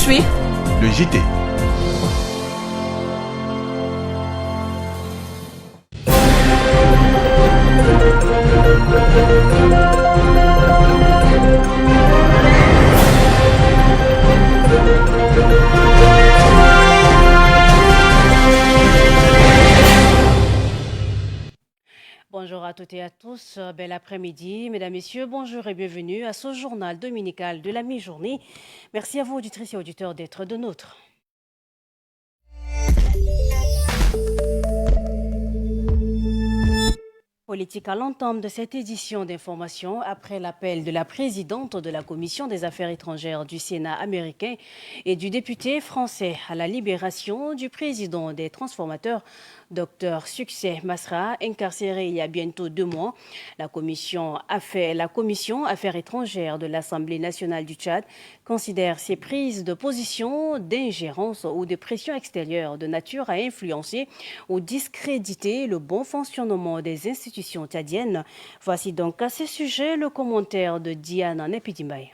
suit le JT. Bonjour à toutes et à tous, bel après-midi. Mesdames, Messieurs, bonjour et bienvenue à ce journal dominical de la mi-journée. Merci à vous, auditrices et auditeurs, d'être de nôtres. Politique à l'entame de cette édition d'information après l'appel de la présidente de la Commission des Affaires étrangères du Sénat américain et du député français à la libération du président des transformateurs, Dr Succès Masra, incarcéré il y a bientôt 2 mois. La commission Affaires étrangères de l'Assemblée nationale du Tchad considère ces prises de position d'ingérence ou de pression extérieure de nature à influencer ou discréditer le bon fonctionnement des institutions tchadiennes. Voici donc à ce sujet le commentaire de Diana Nepidimbaye.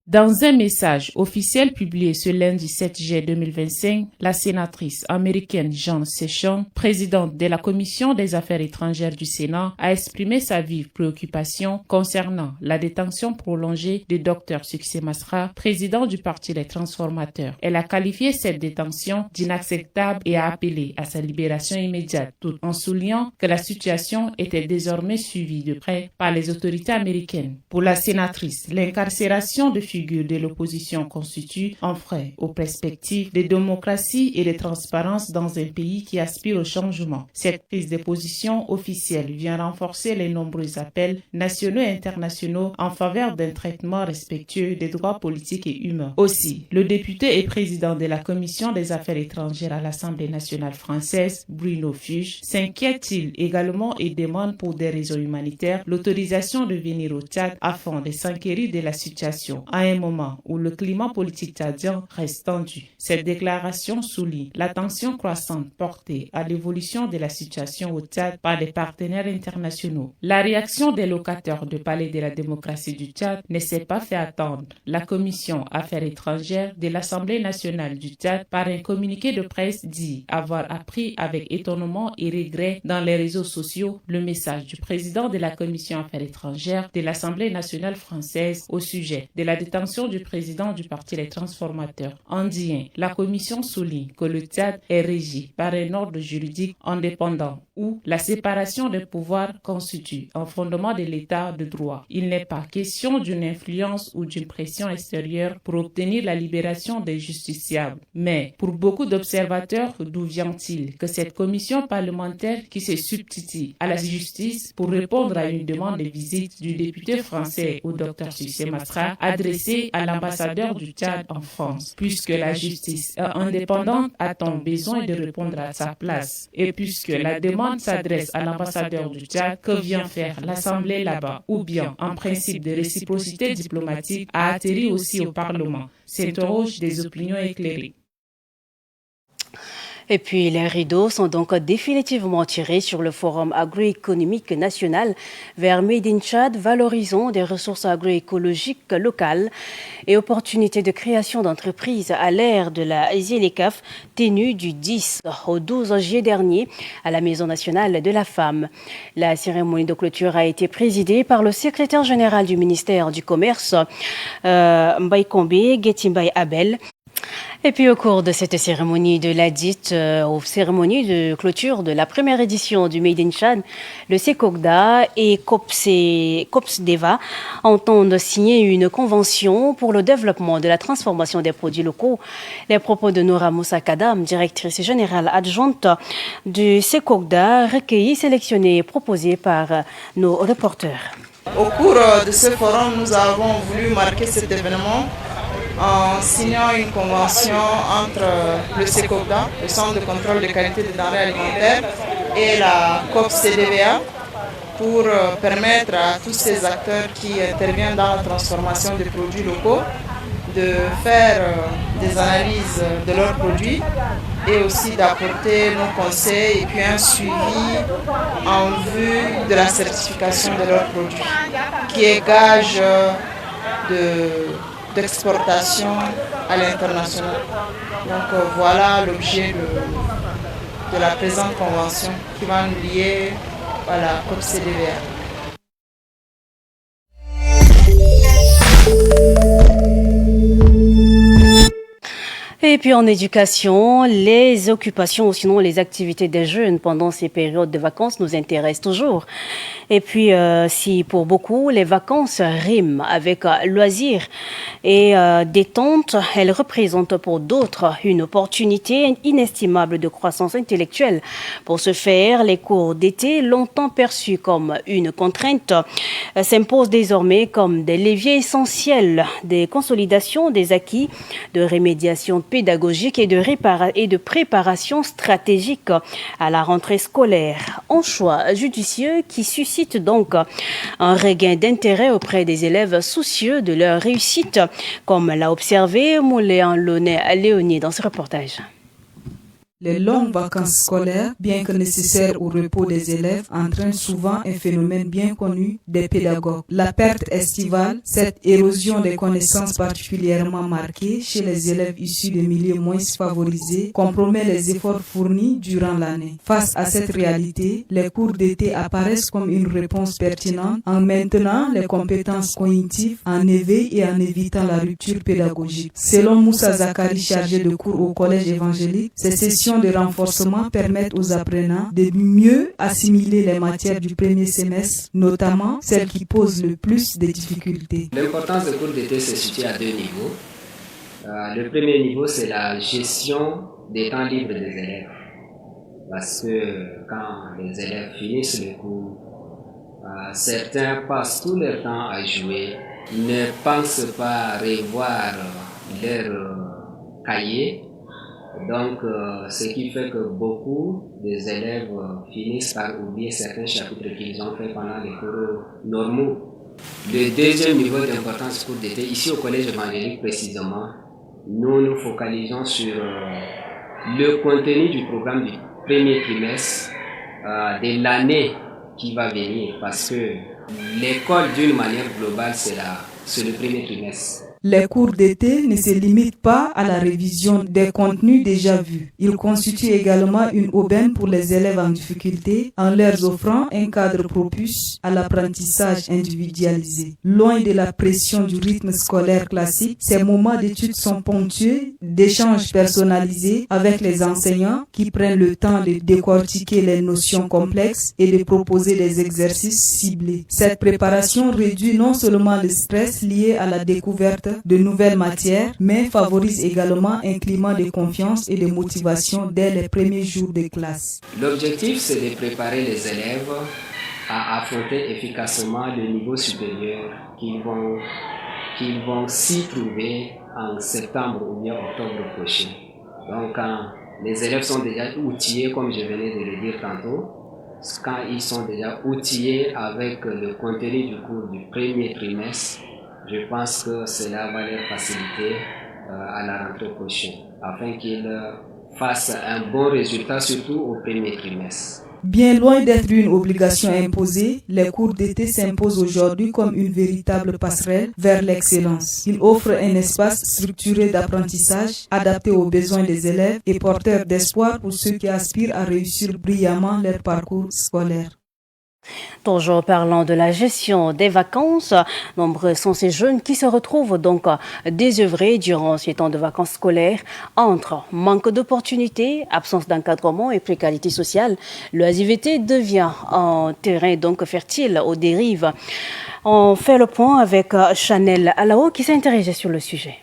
Dans un message officiel publié ce lundi 7 juillet 2025, la sénatrice américaine Jean Sessions, présidente de la Commission des Affaires étrangères du Sénat, a exprimé sa vive préoccupation concernant la détention prolongée du Dr Succès Masra, président du Parti des Transformateurs. Elle a qualifié cette détention d'inacceptable et a appelé à sa libération immédiate, tout en soulignant que la situation était désormais suivie de près par les autorités américaines. Pour la sénatrice, l'incarcération de figure de l'opposition constitue un frein aux perspectives de démocratie et de transparence dans un pays qui aspire au changement. Cette prise de position officielle vient renforcer les nombreux appels nationaux et internationaux en faveur d'un traitement respectueux des droits politiques et humains. Aussi, le député et président de la Commission des Affaires étrangères à l'Assemblée nationale française, Bruno Fuchs, s'inquiète-t-il également et demande pour des raisons humanitaires l'autorisation de venir au Tchad afin de s'enquérir de la situation à un moment où le climat politique tchadien reste tendu. Cette déclaration souligne l'attention croissante portée à l'évolution de la situation au Tchad par les partenaires internationaux. La réaction des locataires du Palais de la démocratie du Tchad ne s'est pas fait attendre. La Commission Affaires étrangères de l'Assemblée nationale du Tchad, par un communiqué de presse, dit avoir appris avec étonnement et regret dans les réseaux sociaux le message du président de la Commission Affaires étrangères de l'Assemblée nationale française au sujet de la détention du président du Parti des Transformateurs. En dien, la commission souligne que le Tchad est régi par un ordre juridique indépendant où la séparation des pouvoirs constitue un fondement de l'état de droit. Il n'est pas question d'une influence ou d'une pression extérieure pour obtenir la libération des justiciables. Mais pour beaucoup d'observateurs, d'où vient-il que cette commission parlementaire qui se substitue à la justice pour répondre à une demande de visite du député français au Dr Succès Masra adressée à l'ambassadeur du Tchad en France? Puisque la justice est indépendante, a-t-on besoin de répondre à sa place? Et puisque la demande s'adresse à l'ambassadeur du Tchad, que vient faire l'Assemblée là-bas? Ou bien un principe de réciprocité diplomatique a atterri aussi au Parlement? S'interrogent des opinions éclairées. Et puis les rideaux sont donc définitivement tirés sur le Forum agroéconomique national vers Made in Tchad, valorisant des ressources agroécologiques locales et opportunités de création d'entreprises à l'ère de la ZLECAf, tenue du 10 au 12 juillet dernier à la Maison nationale de la femme. La cérémonie de clôture a été présidée par le secrétaire général du ministère du Commerce, Mbaye Kombe Getimbaye Abel. Et puis au cours de cette cérémonie de la dite aux cérémonies de clôture de la première édition du Made in Tchad, le CECOGDA et COPSDEVA entendent signer une convention pour le développement de la transformation des produits locaux. Les propos de Noura Moussa Kadam, directrice générale adjointe du CECOGDA, recueillis, sélectionnés et proposés par nos reporters. Au cours de ce forum, nous avons voulu marquer cet événement en signant une convention entre le CECOGDA, le Centre de contrôle de qualité des denrées alimentaires, et la COPSDEVA pour permettre à tous ces acteurs qui interviennent dans la transformation des produits locaux de faire des analyses de leurs produits et aussi d'apporter nos conseils et puis un suivi en vue de la certification de leurs produits qui est gage d'exportation à l'international. Donc voilà l'objet de la présente convention qui va nous lier à la COP-CDVA. Et puis en éducation, les occupations ou sinon les activités des jeunes pendant ces périodes de vacances nous intéressent toujours. Et puis si pour beaucoup les vacances riment avec loisirs et détente, elles représentent pour d'autres une opportunité inestimable de croissance intellectuelle. Pour ce faire, les cours d'été, longtemps perçus comme une contrainte, s'imposent désormais comme des leviers essentiels des consolidations des acquis, de rémédiation pédagogique et de préparation stratégique à la rentrée scolaire. Un choix judicieux qui suscite donc un regain d'intérêt auprès des élèves soucieux de leur réussite, comme l'a observé Mouléan Léonie dans ce reportage. Les longues vacances scolaires, bien que nécessaires au repos des élèves, entraînent souvent un phénomène bien connu des pédagogues. La perte estivale, cette érosion des connaissances particulièrement marquée chez les élèves issus de milieux moins favorisés, compromet les efforts fournis durant l'année. Face à cette réalité, les cours d'été apparaissent comme une réponse pertinente en maintenant les compétences cognitives, en éveil et en évitant la rupture pédagogique. Selon Moussa Zakari, chargé de cours au collège évangélique, ces sessions de renforcement permettent aux apprenants de mieux assimiler les matières du premier semestre, notamment celles qui posent le plus de difficultés. L'importance des cours d'été se situe à deux niveaux. Le premier niveau, c'est la gestion des temps libres des élèves. Parce que quand les élèves finissent les cours, certains passent tout leur temps à jouer, ne pensent pas revoir leur cahier. Donc, ce qui fait que beaucoup des élèves finissent par oublier certains chapitres qu'ils ont fait pendant les cours normaux. Le deuxième niveau d'importance pour d'été, ici au collège évangélique précisément, nous nous focalisons sur le contenu du programme du premier trimestre de l'année qui va venir, parce que l'école d'une manière globale, c'est le premier trimestre. Les cours d'été ne se limitent pas à la révision des contenus déjà vus. Ils constituent également une aubaine pour les élèves en difficulté en leur offrant un cadre propice à l'apprentissage individualisé. Loin de la pression du rythme scolaire classique, ces moments d'études sont ponctués d'échanges personnalisés avec les enseignants qui prennent le temps de décortiquer les notions complexes et de proposer des exercices ciblés. Cette préparation réduit non seulement le stress lié à la découverte de nouvelles matières, mais favorise également un climat de confiance et de motivation dès les premiers jours de classe. L'objectif, c'est de préparer les élèves à affronter efficacement le niveau supérieur qu'ils vont s'y trouver en septembre ou bien octobre prochain. Donc, quand les élèves sont déjà outillés, comme je venais de le dire tantôt, quand ils sont déjà outillés avec le contenu du cours du premier trimestre, je pense que cela va leur faciliter à la rentrée prochaine, afin qu'ils fassent un bon résultat, surtout au premier trimestre. Bien loin d'être une obligation imposée, les cours d'été s'imposent aujourd'hui comme une véritable passerelle vers l'excellence. Ils offrent un espace structuré d'apprentissage, adapté aux besoins des élèves et porteur d'espoir pour ceux qui aspirent à réussir brillamment leur parcours scolaire. Toujours parlant de la gestion des vacances, nombreux sont ces jeunes qui se retrouvent donc désœuvrés durant ces temps de vacances scolaires entre manque d'opportunités, absence d'encadrement et précarité sociale. L'oisiveté devient un terrain donc fertile aux dérives. On fait le point avec Chanel Alao qui s'est interrogée sur le sujet.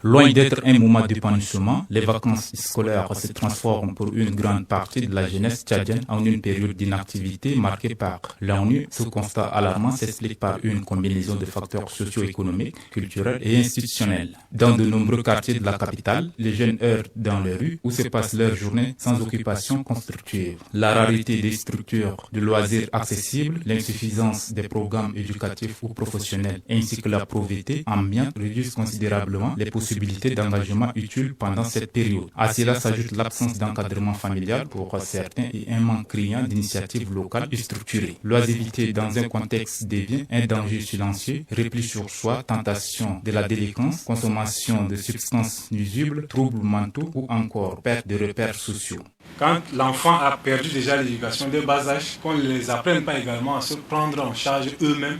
Loin d'être un moment d'épanouissement, les vacances scolaires se transforment pour une grande partie de la jeunesse tchadienne en une période d'inactivité marquée par l'ennui. Ce constat alarmant s'explique par une combinaison de facteurs socio-économiques, culturels et institutionnels. Dans de nombreux quartiers de la capitale, les jeunes errent dans les rues où se passent leurs journées sans occupation constructive. La rareté des structures de loisirs accessibles, l'insuffisance des programmes éducatifs ou professionnels ainsi que la pauvreté ambiante réduisent considérablement les possibilités possibilités d'engagement utiles pendant cette période. À cela s'ajoute l'absence d'encadrement familial pour certains et un manque criant d'initiatives locales et structurées. L'oisiveté dans un contexte devient un danger silencieux, repli sur soi, tentation de la délinquance, consommation de substances nuisibles, troubles mentaux ou encore perte de repères sociaux. Quand l'enfant a perdu déjà l'éducation de bas âge, qu'on ne les apprenne pas également à se prendre en charge eux-mêmes,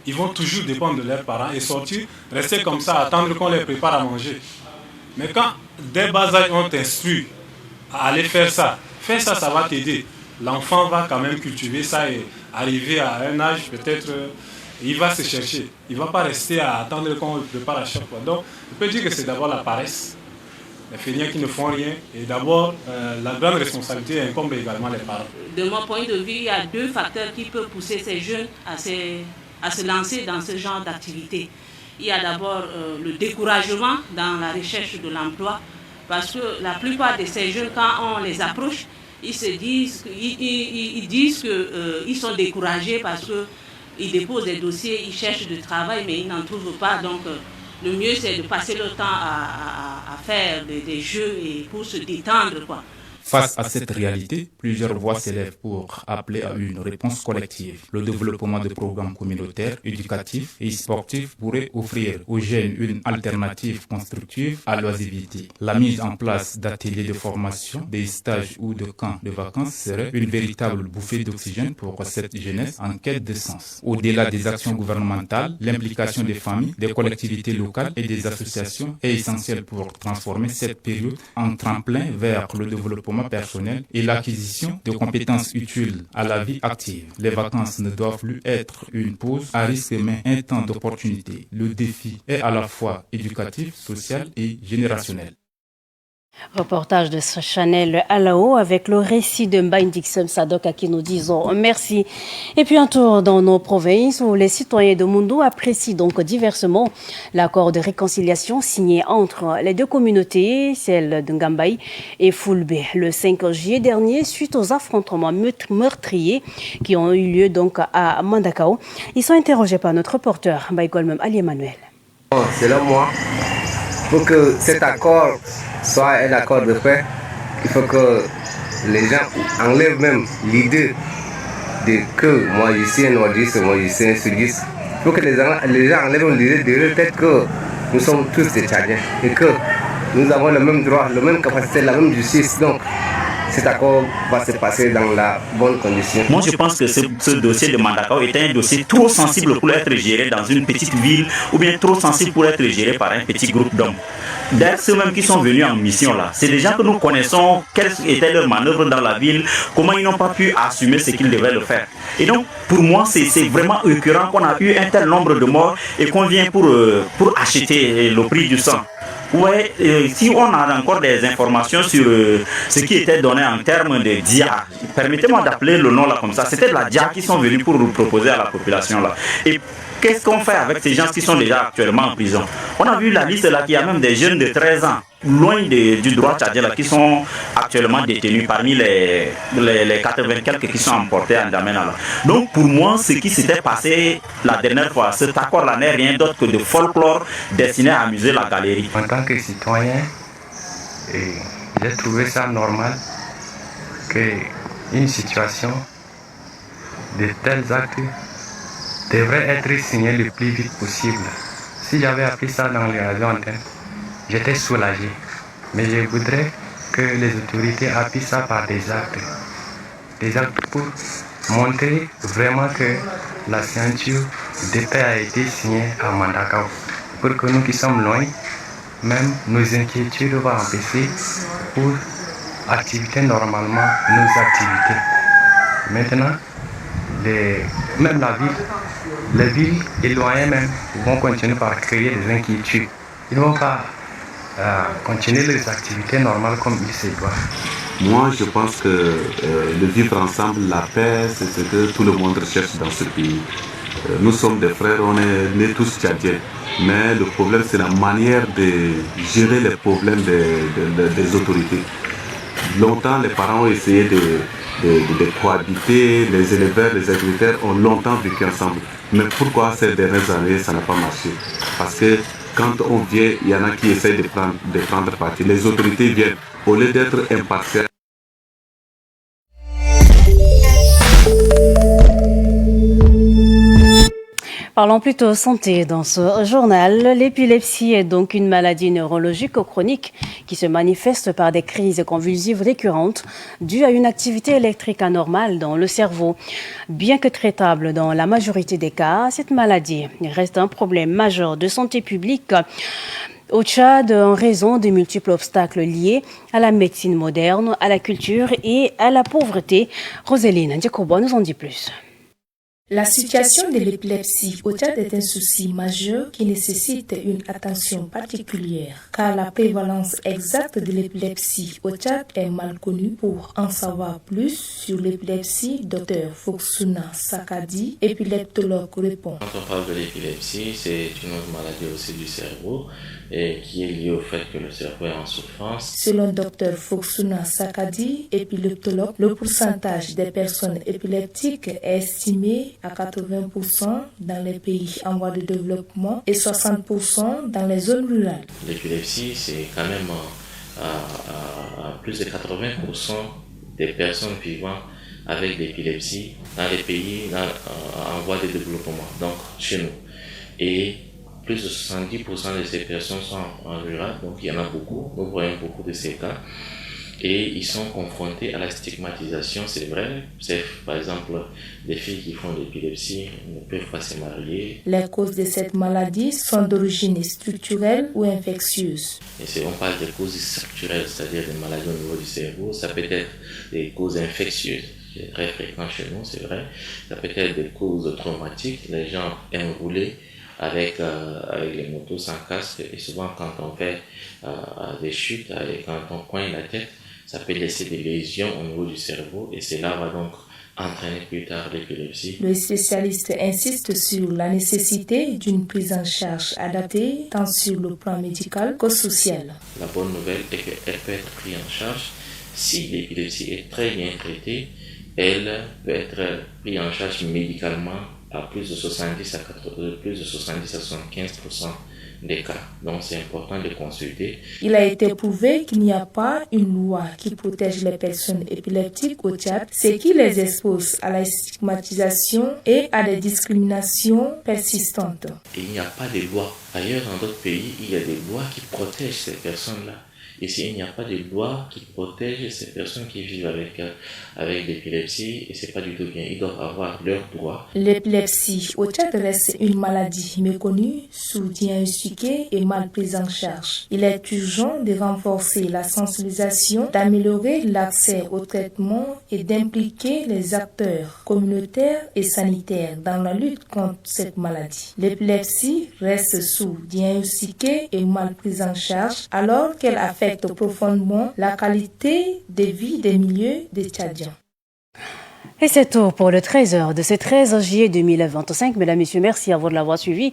ils vont toujours dépendre de leurs parents et sortir, rester comme ça, attendre qu'on les prépare à manger. Mais quand dès bas âge on t'instruit à aller faire ça, ça va t'aider. L'enfant va quand même cultiver ça et arriver à un âge peut-être, il va se chercher. Il ne va pas rester à attendre qu'on le prépare à chaque fois. Donc, je peux dire que c'est d'abord la paresse, les feignants qui ne font rien. Et d'abord, la grande responsabilité incombe également les parents. De mon point de vue, il y a 2 facteurs qui peuvent pousser ces jeunes à se lancer dans ce genre d'activité. Il y a d'abord le découragement dans la recherche de l'emploi, parce que la plupart de ces jeunes, quand on les approche, ils disent qu'ils sont découragés parce qu'ils déposent des dossiers, ils cherchent du travail, mais ils n'en trouvent pas. Donc, le mieux, c'est de passer le temps à faire des jeux et pour se détendre, quoi. Face à cette réalité, plusieurs voix s'élèvent pour appeler à une réponse collective. Le développement de programmes communautaires, éducatifs et sportifs pourrait offrir aux jeunes une alternative constructive à l'oisiveté. La mise en place d'ateliers de formation, des stages ou de camps de vacances serait une véritable bouffée d'oxygène pour cette jeunesse en quête de sens. Au-delà des actions gouvernementales, l'implication des familles, des collectivités locales et des associations est essentielle pour transformer cette période en tremplin vers le développement personnel et l'acquisition de compétences utiles à la vie active. Les vacances ne doivent plus être une pause à risque mais un temps d'opportunité. Le défi est à la fois éducatif, social et générationnel. Reportage de Chanel Alao avec le récit de Mbaindixem Sadok à qui nous disons merci. Et puis un tour dans nos provinces où les citoyens de Mundo apprécient donc diversement l'accord de réconciliation signé entre les 2 communautés, celle de Ngambay et Fulbe, le 5 juillet dernier suite aux affrontements meurtriers qui ont eu lieu donc à Mandakao. Ils sont interrogés par notre reporter Mbaïgol Ali Emmanuel. Selon moi, pour que cet accord soit un accord de paix, il faut que les gens enlèvent même l'idée de que moi je suis un nordiste, moi je suis un sudiste. Il faut que les gens enlèvent l'idée de leur tête que nous sommes tous des Tchadiens et que nous avons le même droit, la même capacité, la même justice. Donc cet accord va se passer dans la bonne condition. Moi, je pense que ce dossier de Mandakao était un dossier trop sensible pour être géré dans une petite ville ou bien trop sensible pour être géré par un petit groupe d'hommes. D'ailleurs, ceux-mêmes qui sont venus en mission là, c'est des gens que nous connaissons, quelles étaient leurs manœuvres dans la ville, comment ils n'ont pas pu assumer ce qu'ils devaient le faire. Et donc, pour moi, c'est vraiment écœurant qu'on a eu un tel nombre de morts et qu'on vient pour acheter le prix du sang. Ouais, si on a encore des informations sur ce qui était donné en termes de dia, permettez-moi d'appeler le nom là comme ça, c'était de la dia qui sont venus pour nous proposer à la population là. Et qu'est-ce qu'on fait avec ces gens qui sont déjà actuellement en prison? On a vu la liste là, qu'il y a même des jeunes de 13 ans, loin du droit tchadien là, qui sont actuellement détenus parmi les 80 quelques qui sont emportés en Damena là. Donc pour moi, ce qui s'était passé la dernière fois, cet accord là n'est rien d'autre que de folklore destiné à amuser la galerie. En tant que citoyen, j'ai trouvé ça normal qu'une situation de tels actes devrait être signé le plus vite possible. Si j'avais appris ça dans les radios antennes, j'étais soulagé. Mais je voudrais que les autorités appuient ça par des actes pour montrer vraiment que la ceinture de paix a été signée à Mandakao. Pour que nous qui sommes loin, même nos inquiétudes vont empêcher pour activiter normalement nos activités. Maintenant, même les villes éloignées même vont continuer par créer des inquiétudes. Ils ne vont pas continuer les activités normales comme il se doit. Moi, je pense que le vivre ensemble, la paix, c'est ce que tout le monde recherche dans ce pays. Nous sommes des frères, on est nés tous tchadiens. Mais le problème, c'est la manière de gérer les problèmes des autorités. Longtemps, les parents ont essayé de cohabiter, les éleveurs, les agriculteurs ont longtemps vécu ensemble. Mais pourquoi ces dernières années, ça n'a pas marché? Parce que quand on vient, il y en a qui essayent de prendre parti. Les autorités viennent, au lieu d'être impartiales. Parlons plutôt santé dans ce journal. L'épilepsie est donc une maladie neurologique chronique qui se manifeste par des crises convulsives récurrentes dues à une activité électrique anormale dans le cerveau. Bien que traitable dans la majorité des cas, cette maladie reste un problème majeur de santé publique au Tchad en raison des multiples obstacles liés à la médecine moderne, à la culture et à la pauvreté. Roséline Ndiakobo nous en dit plus. La situation de l'épilepsie au Tchad est un souci majeur qui nécessite une attention particulière, car la prévalence exacte de l'épilepsie au Tchad est mal connue. Pour en savoir plus sur l'épilepsie, Dr Foksuna Sakadi, épileptologue, répond. Quand on parle de l'épilepsie, c'est une maladie aussi du cerveau et qui est liée au fait que le cerveau est en souffrance. Selon Dr Foksuna Sakadi, épileptologue, le pourcentage des personnes épileptiques est estimé à 80% dans les pays en voie de développement et 60% dans les zones rurales. L'épilepsie, c'est quand même à plus de 80% des personnes vivant avec l'épilepsie dans les pays en voie de développement, donc chez nous. Et plus de 70% de ces personnes sont en rural, donc il y en a beaucoup, nous voyons beaucoup de ces cas. Et ils sont confrontés à la stigmatisation, c'est vrai. C'est par exemple des filles qui font de l'épilepsie ne peuvent pas se marier. Les causes de cette maladie sont d'origine structurelle ou infectieuse. Et si on parle de causes structurelles, c'est-à-dire des maladies au niveau du cerveau, ça peut être des causes infectieuses, c'est très fréquent chez nous, c'est vrai. Ça peut être des causes traumatiques, les gens aiment rouler avec les motos sans casque, et souvent quand on fait des chutes, et quand on coigne la tête, ça peut laisser des lésions au niveau du cerveau et cela va donc entraîner plus tard l'épilepsie. Le spécialiste insiste sur la nécessité d'une prise en charge adaptée tant sur le plan médical que social. La bonne nouvelle est qu'elle peut être prise en charge. Si l'épilepsie est très bien traitée, elle peut être prise en charge médicalement à plus de 70 à 75% des cas. Donc c'est important de consulter. Il a été prouvé qu'il n'y a pas une loi qui protège les personnes épileptiques au Tchad, ce qui les expose à la stigmatisation et à des discriminations persistantes. Et il n'y a pas de loi. Ailleurs, dans d'autres pays, il y a des lois qui protègent ces personnes-là. Ici, il n'y a pas de loi qui protège ces personnes qui vivent avec l'épilepsie et c'est pas du tout bien. Ils doivent avoir leurs droits. L'épilepsie au Tchad reste une maladie méconnue, sous-diagnostiquée et mal prise en charge. Il est urgent de renforcer la sensibilisation, d'améliorer l'accès au traitement et d'impliquer les acteurs communautaires et sanitaires dans la lutte contre cette maladie. L'épilepsie reste sous-diagnostiquée et mal prise en charge alors qu'elle affecte profondément la qualité de vie des milieux des Tchadiens. Et c'est tout pour le 13h de ce 13 juillet 2025. Mesdames, Messieurs, merci à vous de l'avoir suivi.